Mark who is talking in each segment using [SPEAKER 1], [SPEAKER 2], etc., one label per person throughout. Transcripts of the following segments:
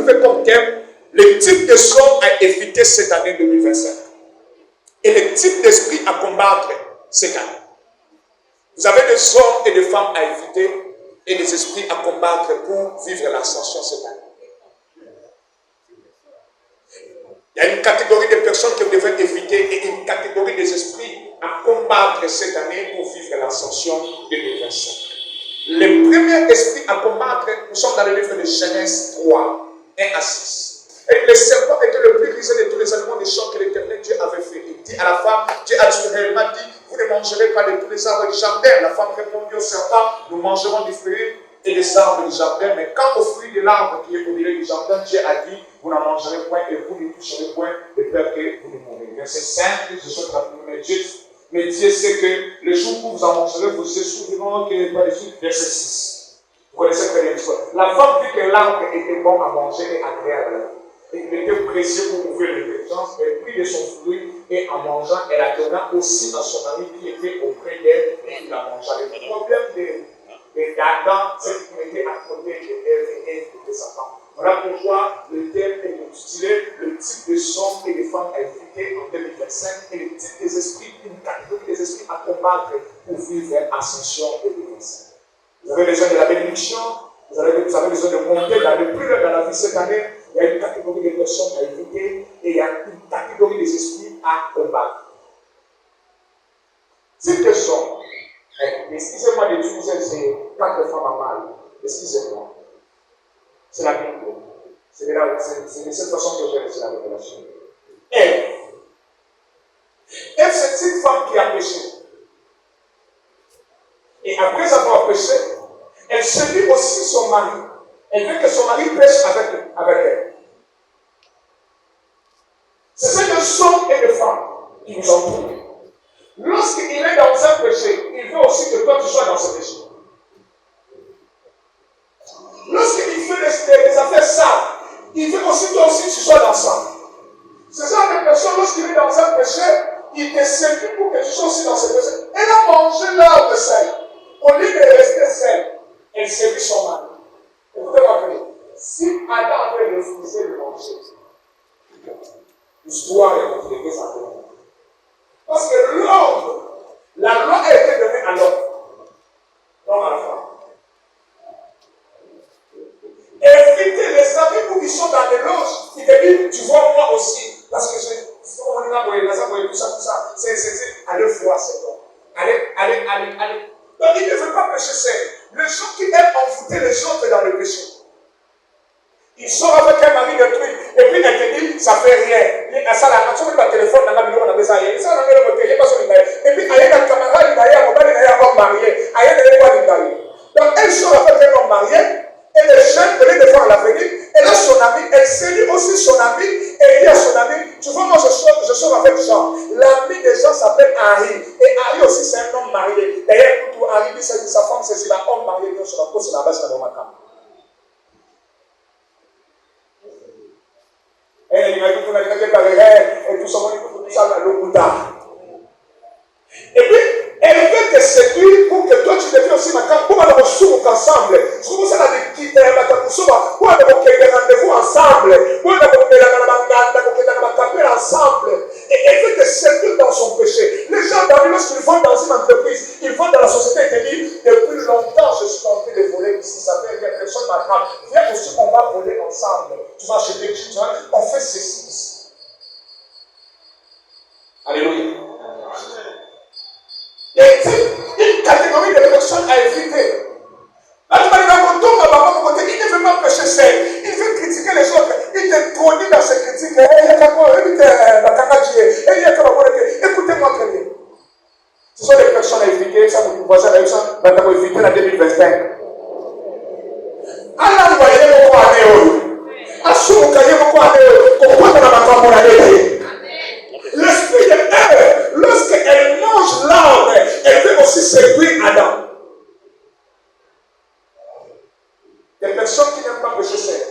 [SPEAKER 1] trouver comme thème le type de son à éviter cette année 2025 et le type d'esprit à combattre cette année. Vous avez des hommes et des femmes à éviter et des esprits à combattre pour vivre l'ascension cette année. Il y a une catégorie de personnes que vous devez éviter et une catégorie des esprits à combattre cette année pour vivre l'ascension 2025. Le premier esprit à combattre, nous sommes dans le livre de Genèse 3, 1 à 6. Et le serpent était le plus rusé de tous les animaux des champs que l'Éternel Dieu avait fait. Il dit à la femme, Dieu a réellement dit, vous ne mangerez pas de tous les arbres du jardin. La femme répondit au serpent, nous mangerons des fruits et des arbres du jardin, mais quand au fruit de l'arbre qui est au milieu du jardin, Dieu a dit, vous n'en mangerez point et vous ne toucherez point de peur que vous ne mourrez. Verset 5, je suis rapidement juste. Mais Dieu sait que le jour où vous en mangerez, vous serez souverainement que pas les fruits. Verset 6. Vous connaissez très bien l'histoire. La femme vit que l'arbre était bon à manger et agréable. Et qu'il était précieux pour ouvrir l'intelligence. Elle prit de son fruit et en mangeant, elle la donna aussi à son ami qui était auprès d'elle et il la mangea. Le problème d'Adam, c'est qu'il était à côté d'Ève et de Satan. Voilà pourquoi le thème est intitulé le type de son et de femmes à éviter en 2025 et le type des esprits, une catégorie des esprits à combattre pour vivre l'ascension 2025. Vous avez besoin de la bénédiction, vous avez besoin de monter dans le plus dans la vie cette année. Il y a une catégorie de personnes à éviter et il y a une catégorie des esprits à combattre. Type de son. Excusez-moi d'utiliser ces 4 femmes à mal. Excusez-moi. C'est la Bible. C'est de cette façon que j'ai reçu la révélation. Ève. Ève, c'est cette femme qui a péché. Et après avoir péché, elle séduit aussi son mari. Elle veut que son mari pêche avec elle. C'est ça de hommes et de femmes qui nous entourent. Lorsqu'il est dans un péché, il veut aussi que toi tu sois dans ce péché. Lorsqu'il fait des affaires sales, il veut aussi que toi aussi tu sois dans ça. C'est ça de personne, lorsqu'il est dans un péché, il te séduit pour que tu sois aussi dans ce péché. Elle a mangé l'arbre de sel. Au lieu de rester seule, elle séduit son mari. Écoutez-moi bien. Si Adam avait refusé de manger, l'histoire est compliquée, ça fait. Parce que l'homme, la loi a été donnée à l'homme, non à la femme. Évitez les amis où ils sont dans les loges, ils te disent, tu vois moi aussi, parce que on est là, tout ça, c'est, allez voir cet homme. Allez. Donc il ne veut pas pécher seul. Les gens qui aiment envoûter les autres dans le péché. Il sort avec un mari de truc, et puis elle te dit, ça fait rien. Il a ça là, quand tu mets le téléphone dans la vidéo, on a besoin de ça, on a le côté, il n'y a pas son idée. Et puis, il y a un camarade, il y a un homme marié, il y a un homme marié. Donc, elle sort avec un homme marié, et les jeunes venaient de voir l'avenir, elle a son ami, elle séduit aussi son ami, et il dit à son ami, tu vois, moi je sors avec Jean. L'ami de Jean s'appelle Harry, et Harry aussi c'est un homme marié. D'ailleurs, pour Harry dit, sa femme, c'est un homme marié, donc sur la cause, c'est la base de la Roma. Et il m'a dit qu'on a dit et tout ça, le Bouddha. Et puis, elle veut te séduire pour que toi tu deviens aussi ma carte. Pour aller au souk ensemble. Je trouve ça la quitte, la capusoba. Pour aller au rendez-vous ensemble. Pour aller au taper ensemble. Et elle veut te séduire dans son péché. Les gens, lorsqu'ils vont dans une entreprise, ils vont dans la société et te disent, depuis longtemps, je suis en train de voler ici. Ça fait que personne m'attrape. Viens aussi, on va voler ensemble. Tu vas acheter quelque chose, on fait ceci ici. Alléluia. Il y a une catégorie de personnes à éviter. Là, tu vas dire, il ne veut pas pécher seul. Il veut critiquer les autres. Il te trône dans ses critiques. Écoutez-moi très bien. Ce sont des personnes à éviter. Ça, vous voisins à éviter la 2025. Allah voyait beaucoup à Néo. Assure qu'il y a beaucoup à Néo. L'esprit de Ève, lorsqu'elle mange l'arbre, elle veut aussi séduire Adam. Des personnes qui n'aiment pas pécher seul.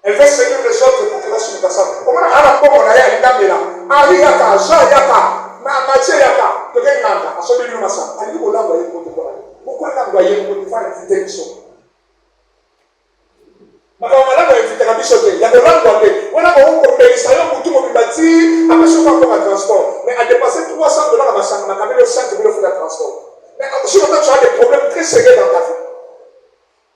[SPEAKER 1] Elle veut séduire les autres pour que la suite fasse ça. Comment on a un peu on a eu un là. Henri Yaka, Jean Yaka, Mathieu Yaka, de quel nom là? À celui de Massa. Elle dit qu'on l'a envoyé pour te voir. Pourquoi l'a envoyé pour te faire une démission? biso te ya kolangwa te wana kokopelisa yo kutu mobimati apesi okangonga transport mais a dépassé $300 à masanga makambi yo 5 000 de transport mais si longtemps tu as des problèmes très sérieux dans ta vie.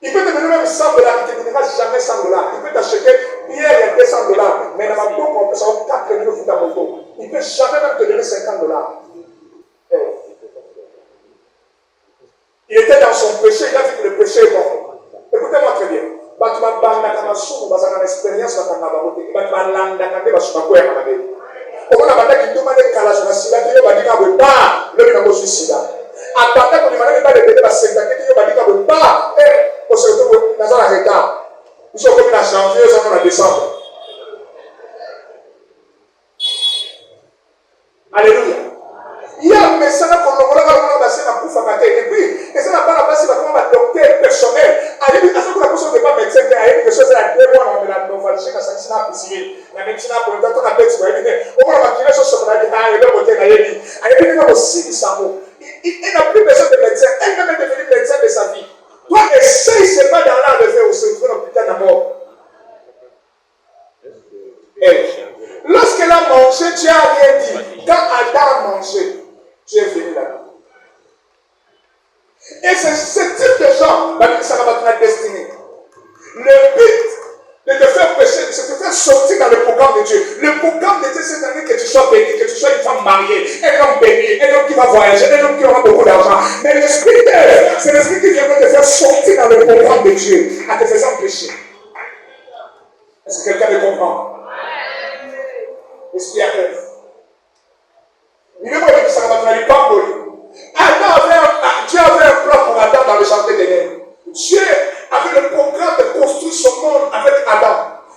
[SPEAKER 1] Il peut te donner même $100, il ne te donnera jamais $100. Il peut t'acheter hier il y a $200, mais dans ma banque on peut savoir 4 000 de moto. Il ne peut jamais même te donner $50. Il était dans son péché, il a vu que le péché est bon. Écoutez-moi très bien. Tu vas banda kama sumu basa na experience batanga babote. Tu vas landa kande basuka kwa kama be. Omona banda kituma de kala na sila te yo badika bo ba, le bina bo suicida. Ataka ko ni mana ba de bete ba senta ke yo badika bo ba, o se to na za retard. Iso ko na janvier ça na décembre. Alléluia. Il y a un message qu'on a passé dans la matin. Et puis, et ça n'a pas passé dans le docteur personnel. À l'époque, à ce que la personne n'est pas médecin, il y a quelque chose à dire. On a la nouvalisée, la médecine a poussé. La médecine a poussé. On a fait ce qu'on a dit. On a fait quelque chose sur la vie. Il y a aussi du cerveau. Il n'a plus besoin de médecin. Elle n'est même devenue médecin de sa vie. Toi, essaye seulement dans l'art de faire au centre de l'hôpital d'abord. Lorsqu'elle a mangé, tu n'as rien dit. Quand Adam a mangé, tu es venu là. Et c'est ce type de gens que ça va être la destinée. Le but de te faire pécher, c'est de te faire sortir dans le programme de Dieu. Le programme de Dieu, c'est à dire que tu sois béni, que tu sois une femme mariée, un homme béni, un homme qui va voyager, un homme qui aura beaucoup d'argent. Mais l'esprit de Dieu, c'est l'esprit qui viendra te faire sortir dans le programme de Dieu, en te faisant pécher. Est-ce que quelqu'un me comprend? Esprit à Ève. Il est bon que ça va être pas pour lui. Dieu avait un plan pour Adam dans le jardin d'Éden. Dieu avait le programme de construire son monde avec Adam.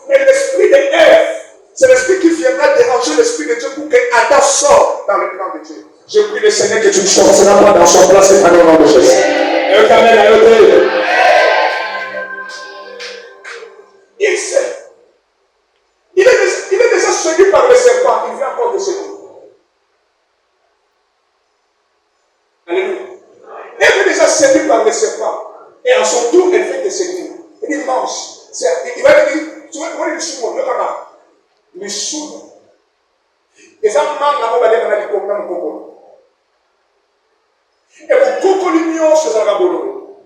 [SPEAKER 1] Mais l'esprit de Ève, c'est l'esprit qui viendra déranger l'esprit de Dieu pour que Adam sorte dans le plan de Dieu. Je prie le Seigneur que tu ne sortiras pas dans son plan, c'est pas le nom de Jésus. Il sait. Il est déjà séduit par le serpent. Il vient encore de séduire. Alléluia. Elle est déjà séduite par le serpent. Et en son tour, elle fait te séduire. Il dit mange. Il va lui dire, tu vois, le chou, le camarade. Le chou. Et ça, maman, on va aller dans le coco. Et pour coco l'union, c'est un rabolo.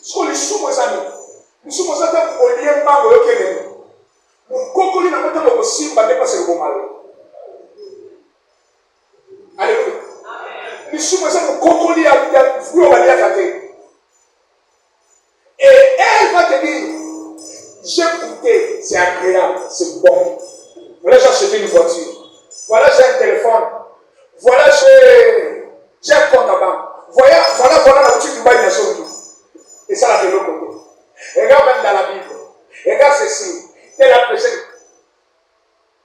[SPEAKER 1] Ce que les chou, mes amis. Les chou, mes amis, au lien de mango, ok, mon coco l'union, on va aussi, on va dépasser le bon mal. Alléluia. Les chou, mes amis, coco l'union, on va aller à côté. Et elle va te dire, j'ai goûté, c'est agréable, c'est bon. Voilà, j'ai acheté une voiture. Voilà, j'ai un téléphone. Voilà, j'ai un compte à banque. Voilà la boutique du bail de Sondi. Et ça, là, de l'autre côté. Regarde même dans la Bible. Regarde ceci. Telle la présente.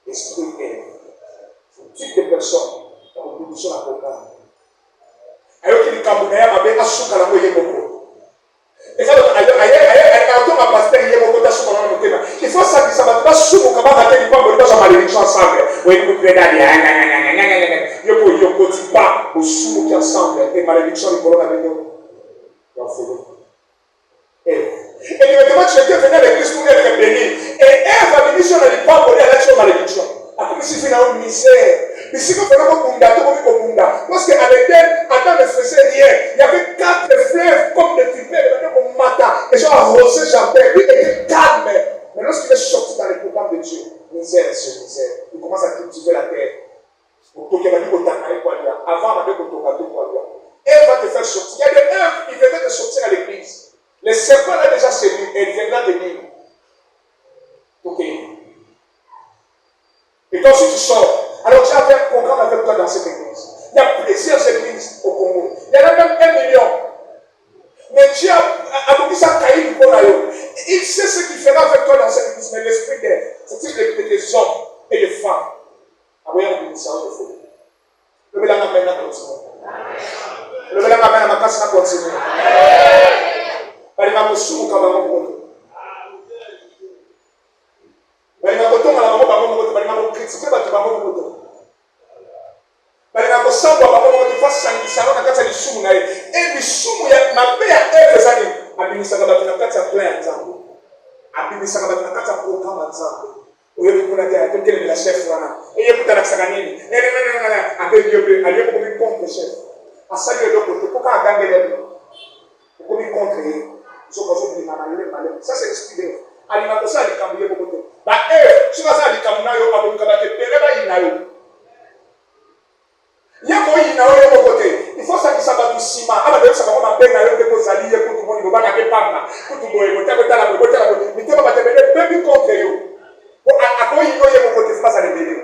[SPEAKER 1] Esprit est. Type de personne. Dans la production à programme. Alors qu'il y a un Camerounais, il faut ça que ça va pas sous mon cabane à tel point que ça va les ensemble. Oui, vous pouvez aller. Il faut pas au sous qui ensemble et malédiction du colon avec nous. Et directement, tu étais venu à l'église pour être béni. Et elle va venir sur la lipa pour aller à la malédiction. Après, si tu as une misère, mais si vous faites un bunda, parce qu'à l'éternel, Adam ne faisait rien. Il y avait 4 fleuves comme des vipères, comme matin. Les gens arrosaient jardin. Lui était calme. Mais lorsqu'il est sorti dans le programme de Dieu, misère sur misère, il commence à cultiver la terre. Avant, elle va te faire sortir. Il y a des œuvres qui venaient de sortir à l'église. Les serpents l'ont déjà séduit et il viendra de venir. Ok. Et quand tu sors, alors tu as fait un programme avec toi dans cette église. Il y a plusieurs églises au Congo. Il y en a même 1 million. Mais Dieu a donné ça à Caïn pour la. Il sait ce qu'il fera avec toi dans cette église. Mais l'esprit d'air, c'est-à-dire des hommes et des femmes. Envoyez un bénissement de feu. Levez la main maintenant, continue. Levez la main maintenant, ma casse continue. Bali makosumu kabamo moto. Bali makotonga la maboko moto, bali makokritike bato bamo moto. Bali makosamba bamo moto fasangisa na kati ya lisumu na ye. Et lisumu ya mabe ya efezani abinisaka bato na kati ya plan ya Nzambe. bibi sakaba tunakata programme ensemble. Oyo kuna dia tukele la chef wana. Eye kutana saganini. Avec Dieu, aller pour contre chef. À ça Dieu donc pourquoi agange les pour contre ça c'est expliqué. Alimentation alikambuye bokote. Ba si ça alikamuna yo abonka te pereba inayo. Yako inayo yo bokote. Il faut ça qui s'abat du ciment. Aba de ça comme benga yo de kozali ye ko tout monde ba ka panga. Ko tout boye ko tebe tala ko tala ko. Mitema ba tebe baby contre yo. Ko akoyi yo ye bokote face à l'ébélé.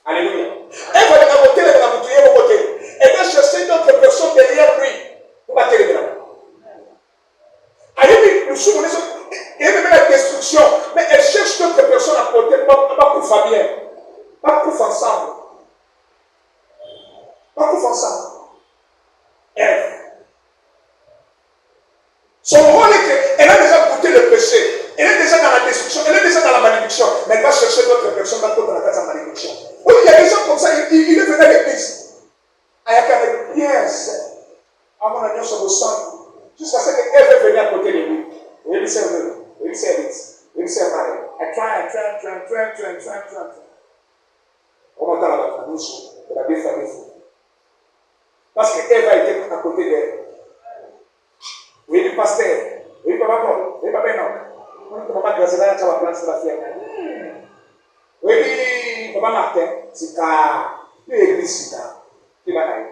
[SPEAKER 1] Alléluia. Et voilà ka bokote le ka bokote ye bokote. Et va chercher d'autres personnes derrière lui. Pour battre les blancs. Nous sommes et même la destruction, mais elle cherche d'autres personnes à porter, pas pour faire bien, pas pour faire ensemble. Pas pour faire ensemble. Elle. Son rôle est qu'elle a déjà goûté le péché, elle est déjà dans la destruction, elle est déjà dans la malédiction, mais elle va chercher d'autres personnes dans la case de la malédiction. Oui, il y a des gens comme ça, il est venu à l'église. Ayaka yes. À mon avis, sur vos sang. Jusqu'à ce qu'elle veut venir à côté de lui. Oui, il sait le. Oui, il sait vite. Oui, il sait mal. Elle try. On entend la bouche de la défamée. Parce qu'elle va être à côté d'elle. Oui, le pasteur. Oui, papa Paul. Oui, papa non. Oui, papa Gracela, tu vas placer la fière. Oui, papa Martin. C'est car. L'église, c'est car. Qui va aller.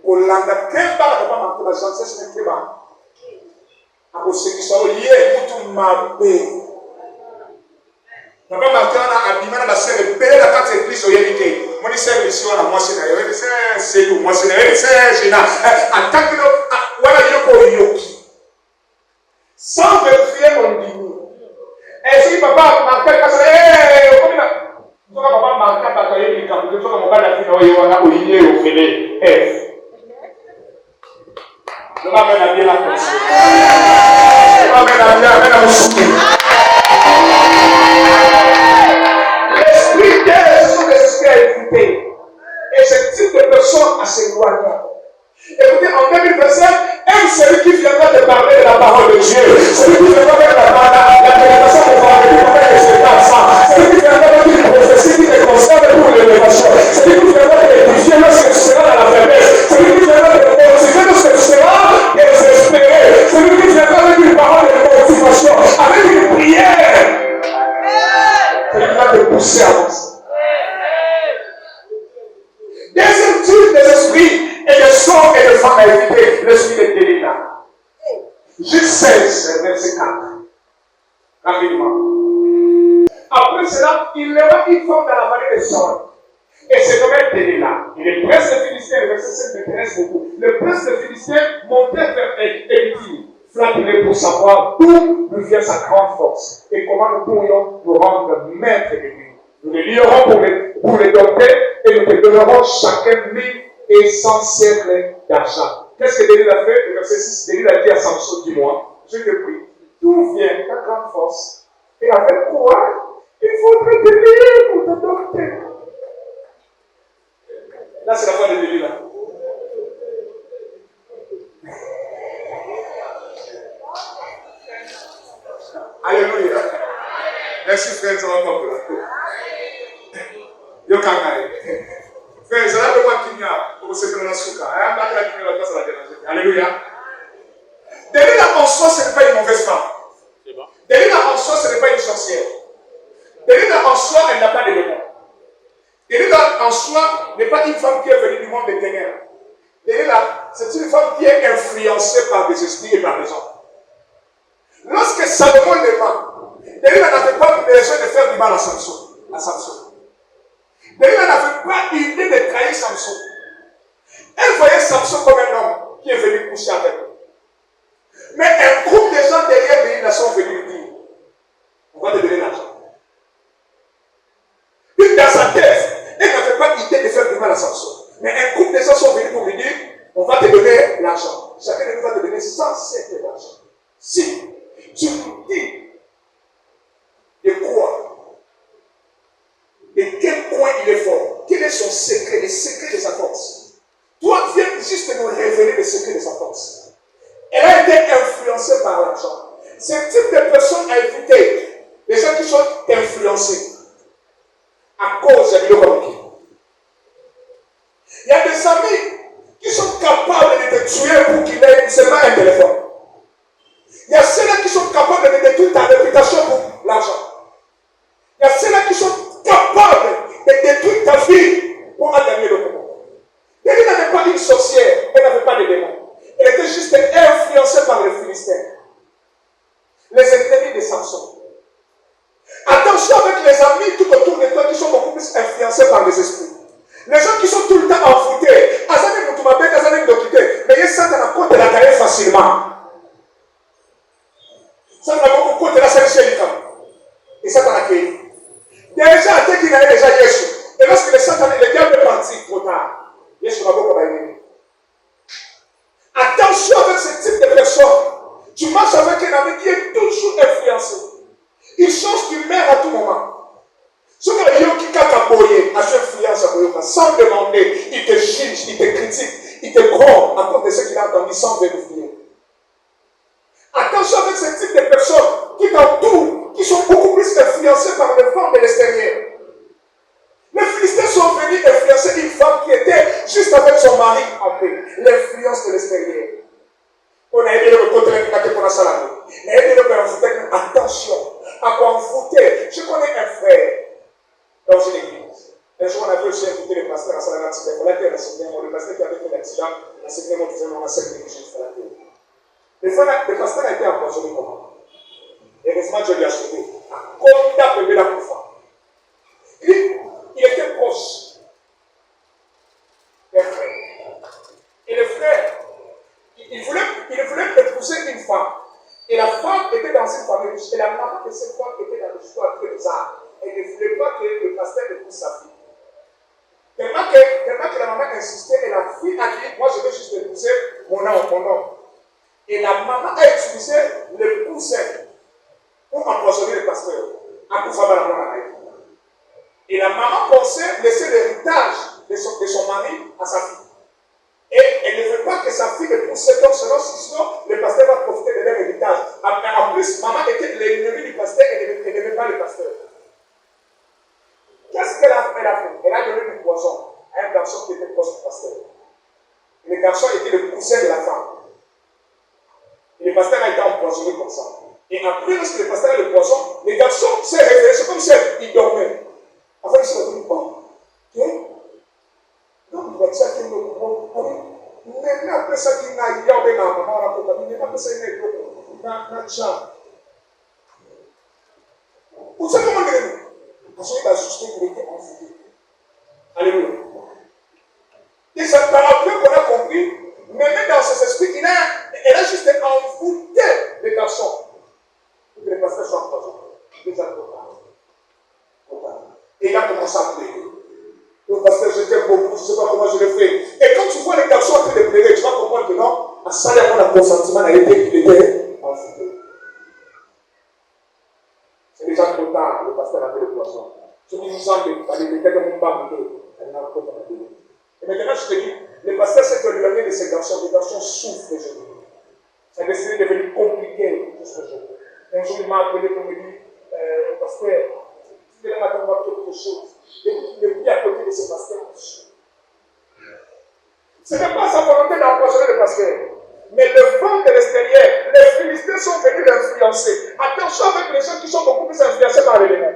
[SPEAKER 1] Olanda kemba papa makula chance c'est kemba ako sekisa oliye mutu mabe papa makana abimana ba sere pele la carte église oyelite moni sere ici wana moi c'est na yo c'est tout moi c'est jina attaque wala yoko yoki sans vérifier mon dîner et si papa makana kasa komina toka papa makana ba yeli kamu toka mobala fina oyo wana oliye ofele Je m'amène à bien la pensée. Je m'amène à bien la souper. L'esprit d'elle, ce sont des esprits à écouter. Et ce type de personnes à s'éloigner. Écoutez, en 2025, aime celui qui viendra te parler de la parole de Dieu. Celui qui viendra faire la pénétration de vendredi pour faire des spectacles. Celui qui viendra faire une prophétie qui te concerne pour l'élévation. Celui qui viendra te édifier lorsque tu seras dans la faiblesse. Celui qui viendra te motiver lorsque tu seras désespéré. Celui qui viendra avec une parole de motivation, avec une prière. Celui qui va te pousser à avancer. Deuxième type des esprits et de sons et de femmes à éviter, l'esprit de Délila. Juge 16, verset 4. Rapidement. Après cela, il leva une femme dans la vallée des Sons. Et se nommait Délila. Il est prince de Philistins, le verset 5 m'intéresse beaucoup. Le prince de Philistins montait vers Élie, flatté pour savoir d'où nous vient sa grande force et comment nous pourrions nous rendre maîtres de lui. Nous les lierons pour les dompter et nous te donnerons chacun 1000 et 100 siècles d'argent. Qu'est-ce que Délila a fait? Le verset 6, Délila a dit à Samson, dis-moi, je te prie, d'où vient ta grande force? Et avec quoi il faudrait te lier pour te dompter? Là, c'est la foi de Délila. Alléluia. Merci frère, ça va pas pour la peau. Yo kangaye. Frère, ça va pas qu'il y a pour se faire la souka. Hein, pas la qu'il va passer la déranger. Alléluia. Délila en soi, ce n'est pas une mauvaise femme. C'est bon. Délila en soi, ce n'est pas une sorcière. Délila en soi, elle n'a pas de démon. Délila en soi n'est pas une femme qui est venue du monde des ténèbres. Délila, c'est une femme qui est influencée par des esprits et par des hommes. Lorsque Salomon le ment, Délila n'avait pas besoin de faire du mal à Samson. Délila n'avait pas idée de trahir Samson. Elle voyait Samson comme un homme qui est venu coucher avec lui. Mais un groupe de gens derrière Délila sont venus lui dire, on va te donner l'argent. Puis dans sa tête, elle n'avait pas idée de faire du mal à Samson. Mais un groupe de gens sont venus pour lui dire, on va te donner l'argent. Chacun de nous va te donner 100 siècles d'argent. Si tu nous dis de quoi, de quel coin il est fort, quel est son secret, le secret de sa force. Toi, viens juste nous révéler le secret de sa force. influencés par l'argent. Ce type de personnes à éviter, les gens qui sont influencés à cause de l'economie. Il y a des amis qui sont capables de te tuer pour qu'il ait seulement un téléphone. Il y a ceux-là qui sont capables de détruire ta réputation pour l'argent. Il y a ceux-là qui sont capables de détruire ta vie pour en gagner le monde. Elle n'avait pas une sorcière, elle n'avait pas de démons. Elle était juste influencée par les Philistins, les ennemis de Samson. Attention avec les amis tout autour de toi qui sont beaucoup plus influencés par les esprits. Les gens qui sont tout le temps envoûtés, mais ils sentent la côte de la taille facilement. Ça n'a pas beaucoup de la sélection. Et ça t'a accueilli. Déjà, dès qu'il a déjà Yeshua. Et lorsque le diable est parti, trop tard, Yeshua va beaucoup aider. Attention avec ce type de personnes. Tu marches avec un ami qui est toujours influencé. Il change d'humeur à tout moment. Ce qui sans demander, il te juge, il te critique, il te croit à cause de ce qu'il a entendu sans vérifier. Attention avec ce type de personnes qui t'entourent, qui sont beaucoup plus influencées par le vent de l'extérieur. Les Philistins sont venus influencer une femme qui était juste avec son mari en paix. L'influence de l'extérieur. On a aidé le côté de la salade. On a aidé le attention à quoi envoûter. Je connais un frère dans une église. Un jour, on avait aussi invité le pasteur à Salade. On a été le pasteur qui avait fait l'accident. L'enseignement disait non, on a 5 minutes juste à la télé. Le pasteur a été empoisonné comment? Et heureusement, Dieu lui a sauvé. Comme d'appeler la coufa. Il était proche des frères. Et le frère, il voulait épouser une femme. Et la femme était dans une famille riche. Et la maman de cette femme était dans l'histoire très bizarre. Elle ne voulait pas que le pasteur épouse sa fille. Tellement que la maman insistait, et la fille a dit, moi je veux juste épouser mon nom. Et la maman a utilisé le poussin pour empoisonner le pasteur. Et la maman pensait laisser l'héritage de son mari à sa fille. Et elle ne veut pas que sa fille épouse cet homme, sinon le pasteur va profiter de leur héritage. En plus, maman était l'ennemi du pasteur et elle n'aimait pas le pasteur. Qu'est-ce qu'elle a fait? Elle a donné du poison à un garçon qui était proche du pasteur. Et le garçon était le cousin de la femme. Et le pasteur a été empoisonné comme ça. Et après, lorsque le pasteur a le poison, le garçon s'est réveillé, c'est comme s'il dormait. Enfin, il s'est dit, bon, non, il va dire qu'il ne n'a pas ça qu'il n'a pas de maman, il n'a pas ça qu'il n'a pas. Vous savez comment il est? Parce qu'il a ajusté qu'il était envoûté. Alléluia. Et ça par après qu'on a compris, mais même dans ses esprits, elle a juste envoûté les garçons. Pour que les pasteurs soient empoisonnés. Déjà trop tard. Et il a commencé à pleurer. Le pasteur, je t'aime beaucoup, je ne sais pas comment je le fais. Et quand tu vois les garçons en train de pleurer, tu vas comprendre que non, à ça, il y a un consentiment à l'idée qu'il était envoûté. C'est déjà trop tard, le pasteur avait le poisson. Ce qui nous semble, il était comme une barbe de et maintenant, je te dis, le pasteur s'est éloigné de ces garçons. Les garçons souffrent aujourd'hui. Ça a décidé de devenir compliqué jusqu'au jour. Un jour, il m'a appelé pour me dire, pasteur, tu devrais m'attendre quelque chose. Il est plus à côté de ce pasteur. Ce n'est pas sa volonté d'empoisonner le pasteur. Mais le vent de l'extérieur, les Philistins sont venus l'influencer. Attention avec les gens qui sont beaucoup plus influencés par les démons.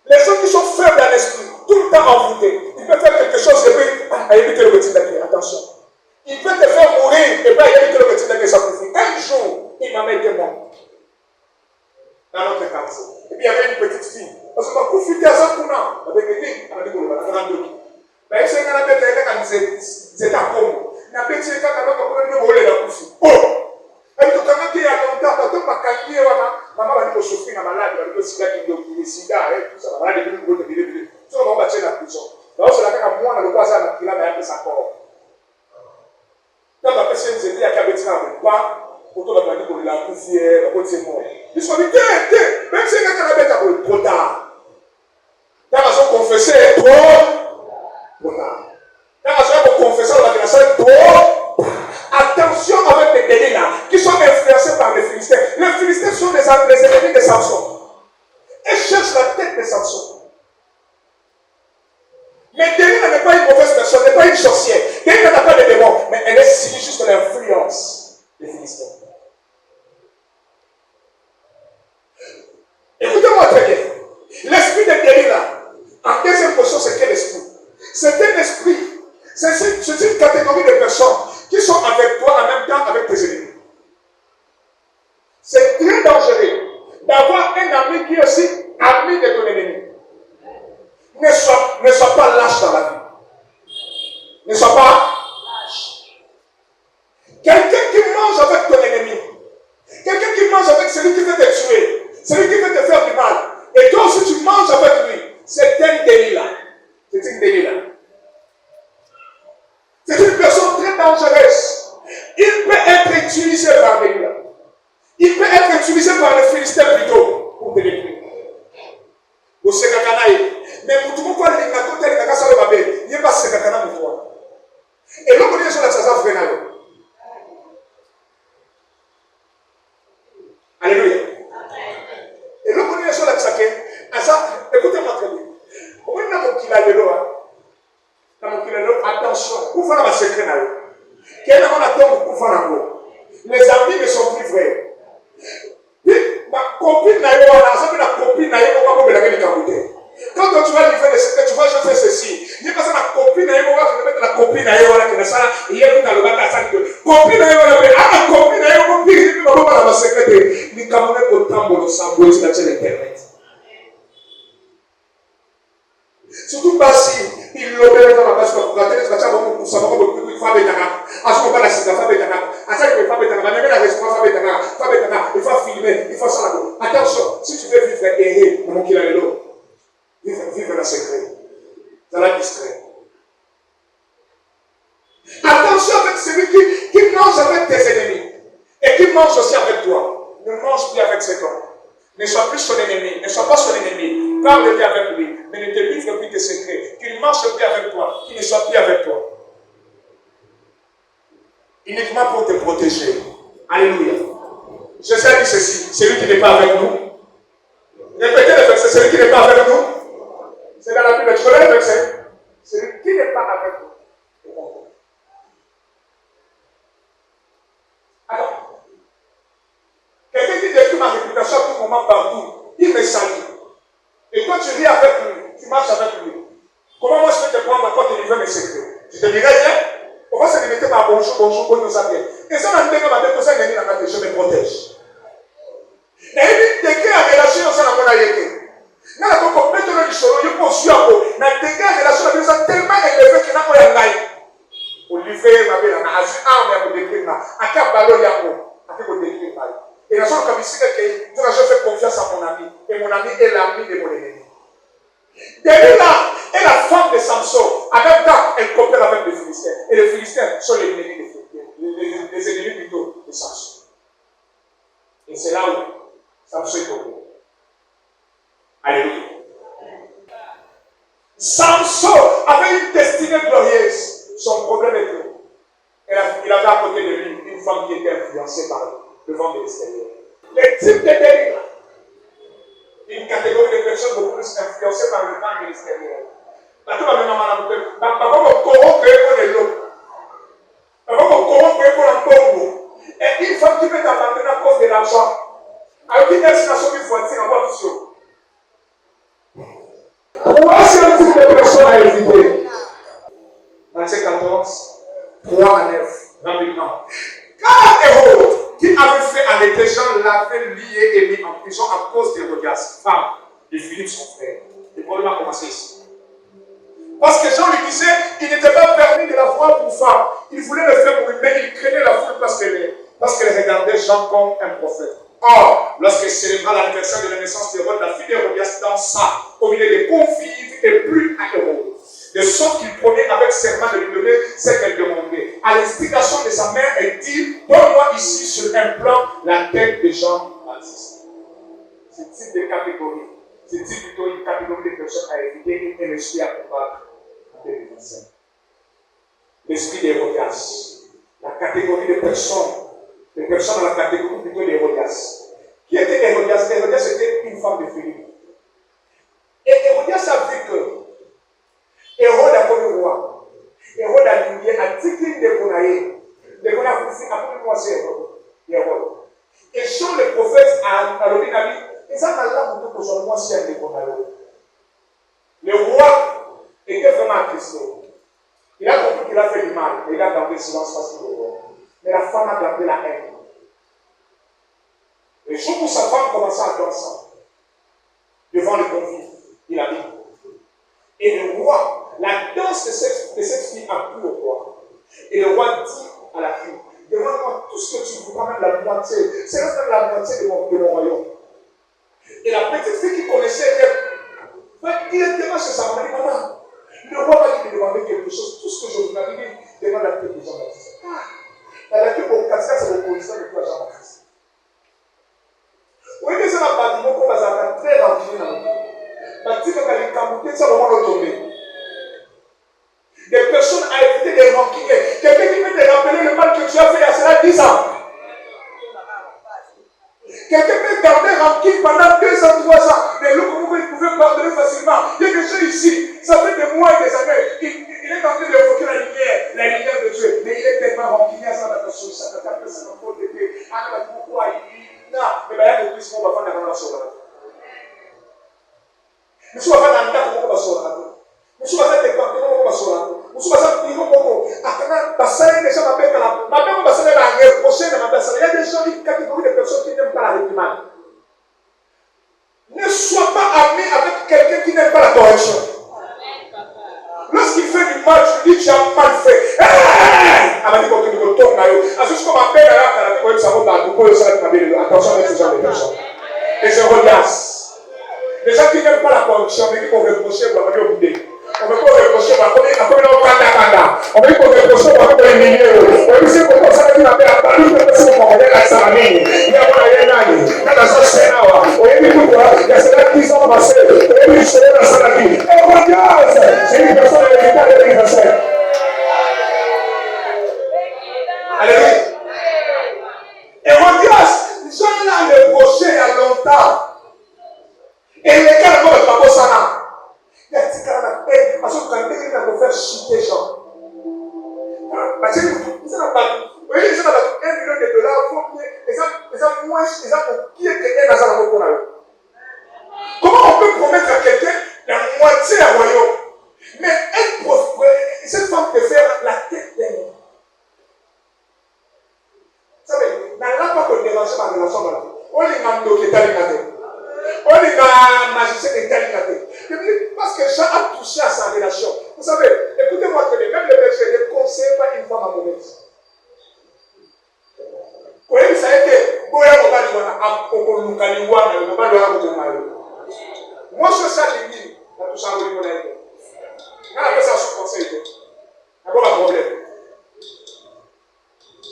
[SPEAKER 1] Les gens qui sont faibles dans l'esprit, tout le temps envoûtés, il peut faire quelque chose et puis éviter le petit d'accueil. Attention. Il peut te faire mourir et puis éviter le petit d'accueil sacrifié. Un jour, il m'a été mort. Dans notre quartier. Et puis il y avait une petite fille. Parce que quand vous fûtes à ça pour nous, avec les filles, on a dit qu'on va faire un deux. Mais c'est quand même quand c'est à Congo. Il y a un petit quand on a voler la pousse. Oh! Et puis quand il y a longtemps, quand on m'a calmé, maman va dire que je souffre malade, elle va dire que c'est sida, tout ça, va dire que je vais dire que on va tirer la prison. Donc c'est là que moi, on a le croisé à la mais sa corps. Quand on a fait cette idée, il y a qu'à mettre avec pas, autour de la vie, on l'a poussière, on s'est mort. Ils sont dit, même si quelqu'un a mis trop tard. Quand on a confessé, trop tard. Quand on a confessé, on a dit, trop. Attention avec les délits là, qui sont les ennemis de Samson. Elle cherche la tête de Samson. Mais Delilah n'est pas une mauvaise personne, n'est pas une sorcière. Delilah n'a pas de démons, mais elle est subie juste de l'influence des Philistins. Écoutez-moi très bien. L'esprit de Delilah, en deuxième position, c'est quel esprit? C'est un esprit, c'est une catégorie de personnes qui sont avec toi en même temps avec tes ennemis. C'est très dangereux d'avoir un ami qui est aussi ami de ton ennemi. Ne sois pas lâche dans la vie. Ne sois pas lâche. Quelqu'un qui mange avec ton ennemi, quelqu'un qui mange avec celui qui veut te tuer, celui qui veut te faire du mal, et toi aussi tu manges avec lui, c'est un Delilah. C'est une Delilah. C'est une personne très dangereuse. Il peut être utilisé par Delilah. Il peut être utilisé par les Philistins plutôt pour te détruire. Au Sekakanaï. Mais pour tout le monde, il n'y a pas de cas de babé. Il n'y a pas de Sekakana pour toi. Et l'on connaît sur la Tchaza Frenalo. Alléluia. Et l'on connaît sur la Tchaké. Écoutez-moi très bien. Au moins, dans mon kilalo, attention. Vous faites un secret. Quel est mon attend pour faire un. Les amis ne sont plus vrais. Ma copine n'a eu la copine n'a eu quand tu vas lui faire des secrets, tu vas je fais ceci. Il n'y a pas ça, ma copine n'a eu la copine n'a eu ça. Il y a une copine n'a eu la copine n'a eu la secret. Il Camerounais au tambour de Sambo sur l'internet. Surtout pas si il l'obéit dans la base pour la télé, ça va beaucoup ça va beaucoup il faut avec à ce moment-là c'est la femme à ça il faut avec la responsable il faut filmer, il faut ça là. Attention, si tu veux vivre erré, mon qu'il a l'eau. Vivre dans secret. Dans la discret. Attention avec celui qui mange avec tes ennemis et qui mange aussi avec toi. Ne mange plus avec cet homme. Ne sois plus son ennemi, ne sois pas son ennemi. Parle-lui avec lui, mais ne te livre plus tes secrets. Qu'il ne marche plus avec toi, qu'il ne soit plus avec toi. Uniquement pour te protéger. Alléluia. Je sais dire ceci, celui qui n'est pas avec nous. Répétez le verset, celui qui n'est pas avec nous. C'est dans la Bible, tu connais le verset. Celui qui n'est pas avec nous. Alors, quelqu'un qui détruit ma réputation à tout moment partout, il me salue. Et toi tu ris avec lui, tu marches avec lui. Comment moi je peux te prendre quand tu livres mes secrets? Je te dirais bien, on va se limiter par bonjour, ça bien. Et ça, on a dit que ma tête, ça, je me protège. Et il dit que la relation, ça n'a pas été. Nous avons compris que le choro, il faut suivre. Mais la relation, ça tellement élevé que n'a pas de life. Au livrer ma belle, à ce arme, à détruire, à quel ballon il y a à quel détruire. Et la chose comme ici, c'est que je fais confiance à mon ami. Et mon ami est l'ami de mon ennemi. Delilah est la femme de Samson. En même temps, elle coopère avec les Philistins. Et les Philistins sont les ennemis les ennemis plutôt de Samson. Et c'est là où Samson est tombé. Alléluia. Samson avait une destinée glorieuse. Son problème est que il avait à côté de lui une femme qui était influencée par le vent de l'extérieur. Les types de Delilah, une catégorie de personnes beaucoup plus influencées par le vent de l'extérieur. La tout va maintenant et une femme qui peut t'abandonner à cause de l'argent. Alors qu'il y a une destination qui faut être en voiture. Voici un type de personne à éviter. Matthieu 14, 3 à 9, rapidement. Quand Hérode, qui avait fait arrêter Jean, l'avait lié et mis en prison à cause d'Hérodias, femme de Philippe, son frère. Le problème a commencé ici. Parce que Jean lui disait qu'il n'était pas permis de la voir pour femme. Il voulait le faire mourir, mais il craignait la foule parce qu'elle regardait Jean comme un prophète. Or, lorsqu'elle célébra l'anniversaire de la naissance d'Hérode, la fille d'Hérodias dansa au milieu des convives et plut à Hérode. De sorte qu'il prenait avec serment de lui donner ce qu'elle demandait. À l'explication de sa mère, elle dit: donne-moi ici sur un plan la tête de Jean-Baptiste. Ce type de catégorie, c'est plutôt une catégorie de personnes à éviter et un esprit à combattre en 2025. L'esprit d'Hérodias, la catégorie de personnes dans la catégorie plutôt d'Hérodias, qui Qui était Hérodias? Hérodias était une femme de Philippe. Et Hérodias a vu que Hérode a connu roi. Hérode a lié à Tikin de Gonaï. De Gonaï a appelé moi c'est Hérode. Et Jean le prophète a dit, ils ont là pour que moi c'est de Gonaï. Le roi était vraiment attristé. Il a compris qu'il a fait du mal. Il a gardé le silence face au roi. Mais la femme a gardé la haine. Le jour où sa femme commençait à danser devant le convive, il a dit. Et le roi, la danse de cette fille a plu au roi. Et le roi dit à la fille, demande-moi tout ce que tu voudras, même la moitié. C'est même la moitié de mon royaume. Et la petite fille qui connaissait elle va directement chez sa mère, maman, le roi va lui demander quelque chose. Tout ce que je vous ai dit, demande la tête de Jean-Baptiste. Elle a dit, bon, parce que c'est le position de toi, Jean-Baptiste. Oui, mais c'est un bâtiment qu'on va s'arrêter très rancunier dans le monde. Bâtiment qui a les camoutés, ça va vraiment tomber. Des personnes à éviter des rancuniers. Quelqu'un qui peut te rappeler le mal que tu as fait il y a cela 10 ans. Quelqu'un peut garder rancune pendant 2 ans, 3 ans. Mais l'autre, vous pouvez pardonner facilement. Il y a des gens ici, ça fait des mois et des années. Il est en train d'évoquer la lumière de Dieu. Mais il est tellement rancunier à ça, ça peut ça n'a pas été. Ah, pourquoi il non, mais il y a des plus qui vont faire dans la soirée. Nous va faire dans le temps pour la soirée. Nous va faire des temps pour la soirée. Nous va faire des temps pour la soirée. Les gens m'appellent là. Maintenant, on va faire la prochaine. Il y a des gens, une catégorie de personnes qui n'aiment pas la réprimande. Ne sois pas ami avec quelqu'un qui n'aime pas la correction. Lorsqu'il fait du mal, tu lui dis tu as mal fait. Attention avec ce genre de personnes. Les Hérodias. Les gens qui n'aiment pas la correction, mais qui vont reprocher pour la bonne. On ne peut pas reprocher pour la bonne. On ne peut pas reprocher pour la bonne. On peut dire que ça veut dire que la parole de personne qui va la salamine. Il y a un nani. Dans la société, on est beaucoup de il y a cela qui sont passés. On est juste dans la salamine. Hérodias, c'est une personne qui est dans l'église. Alléluia. Hérodias, Jean l'a reproché il y a longtemps. Et les gars ne vont pas ça. Il y a des gens qui ont fait parce que quand ils ont fait chuter Jean. Parce que ils ont pas. Oui, ils ont $1 million. Ils ont moins, ils ont qui est que dans la route. Comment on peut promettre à quelqu'un la moitié du royaume? Mais cette femme peut faire la tête d'elle. Vous savez, dans la pas que déranger ma relation dans la vie. On est dans le détail. On est dans la magicien détail. Parce que Jean a touché à sa relation. Vous savez, écoutez-moi que même les bergers ne conseillent pas une femme à mauvaise. Vous voyez, ça a été. Moi, je suis à l'église. La touche à l'olive. Quand on appelle ça sous conseil, il n'y a pas de problème.